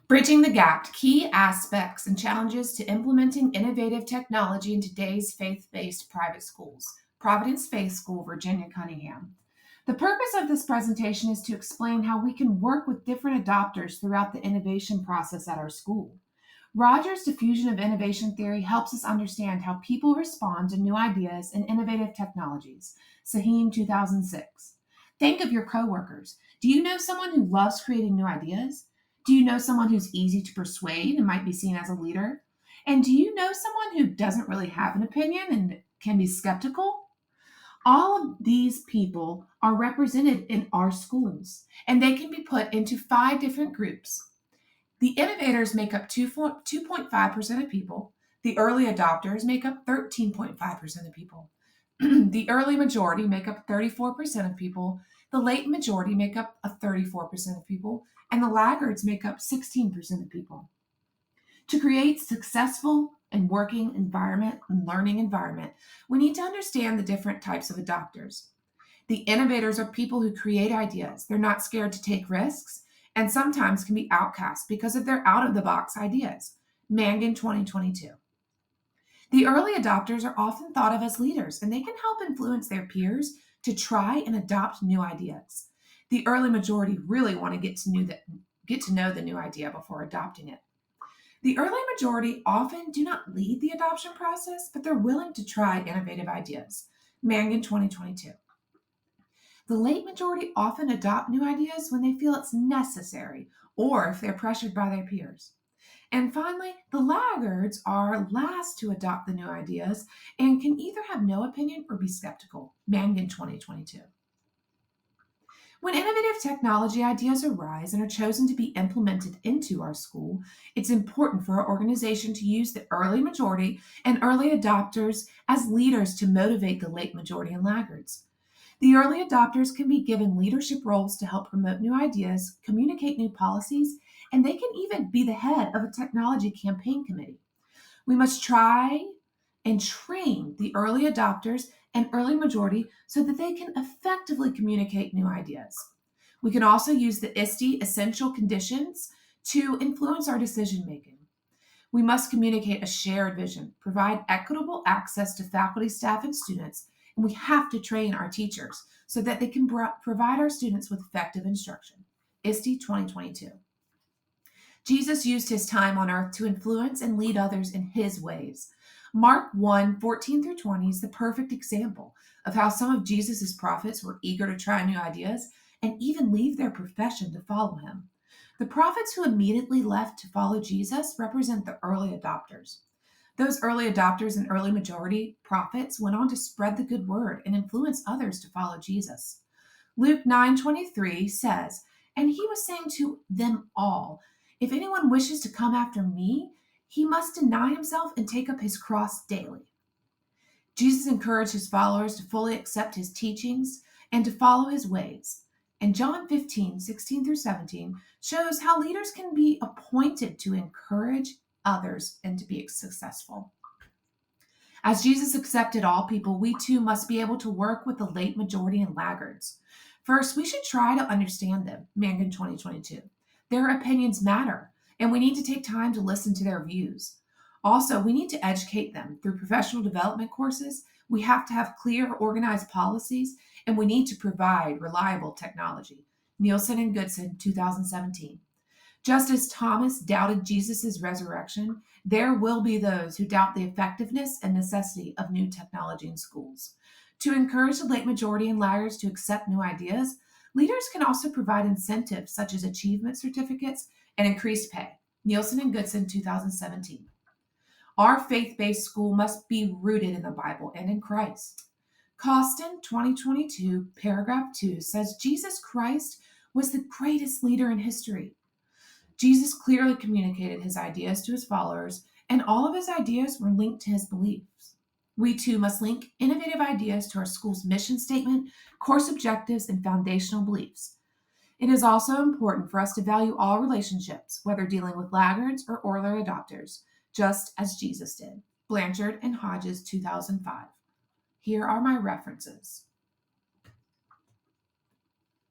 Bridging the Gap, Key Aspects and Challenges to Implementing Innovative Technology in Today's Faith-Based Private Schools. Providence Faith School, Virginia, Cunningham. The purpose of this presentation is to explain how we can work with different adopters throughout the innovation process at our school. Rogers' diffusion of innovation theory helps us understand how people respond to new ideas and innovative technologies. Sahin, 2006. Think of your coworkers. Do you know someone who loves creating new ideas? Do you know someone who's easy to persuade and might be seen as a leader? And do you know someone who doesn't really have an opinion and can be skeptical? All of these people are represented in our schools, and they can be put into 5 different groups. The innovators make up 2.5% of people. The early adopters make up 13.5% of people. The early majority make up 34% of people. The late majority make up 34% of people. And the laggards make up 16% of people. To create successful and working environment and learning environment, we need to understand the different types of adopters. The innovators are people who create ideas. They're not scared to take risks and sometimes can be outcast because of their out-of-the-box ideas. Mangan, 2022. The early adopters are often thought of as leaders, and they can help influence their peers to try and adopt new ideas. The early majority really want to get to know the new idea before adopting it. The early majority often do not lead the adoption process, but they're willing to try innovative ideas. Mangan, 2022. The late majority often adopt new ideas when they feel it's necessary or if they're pressured by their peers. And finally, the laggards are last to adopt the new ideas and can either have no opinion or be skeptical. Mangan, 2022. When innovative technology ideas arise and are chosen to be implemented into our school, it's important for our organization to use the early majority and early adopters as leaders to motivate the late majority and laggards. The early adopters can be given leadership roles to help promote new ideas, communicate new policies, and they can even be the head of a technology campaign committee. We must try and train the early adopters and early majority so that they can effectively communicate new ideas. We can also use the ISTE essential conditions to influence our decision making. We must communicate a shared vision, provide equitable access to faculty, staff, and students, and we have to train our teachers so that they can provide our students with effective instruction. ISTE 2022. Jesus used his time on earth to influence and lead others in his ways. Mark 1:14-20 is the perfect example of how some of Jesus' prophets were eager to try new ideas and even leave their profession to follow him. The prophets who immediately left to follow Jesus represent the early adopters. Those early adopters and early majority prophets went on to spread the good word and influence others to follow Jesus. Luke 9:23 says, "And he was saying to them all, if anyone wishes to come after me, he must deny himself and take up his cross daily." Jesus encouraged his followers to fully accept his teachings and to follow his ways. And John 15:16-17 shows how leaders can be appointed to encourage others and to be successful. As Jesus accepted all people, we too must be able to work with the late majority and laggards. First, we should try to understand them. Mangan, 2022. Their opinions matter, and we need to take time to listen to their views. Also, we need to educate them through professional development courses. We have to have clear, organized policies, and we need to provide reliable technology. Nielsen and Goodson, 2017. Just as Thomas doubted Jesus' resurrection, there will be those who doubt the effectiveness and necessity of new technology in schools. To encourage the late majority and laggards to accept new ideas, leaders can also provide incentives such as achievement certificates and increased pay. Nielsen and Goodson, 2017. Our faith-based school must be rooted in the Bible and in Christ. Costin, 2022, paragraph 2 says Jesus Christ was the greatest leader in history. Jesus clearly communicated his ideas to his followers, and all of his ideas were linked to his beliefs. We too must link innovative ideas to our school's mission statement, course objectives, and foundational beliefs. It is also important for us to value all relationships, whether dealing with laggards or early adopters, just as Jesus did. Blanchard and Hodges, 2005. Here are my references.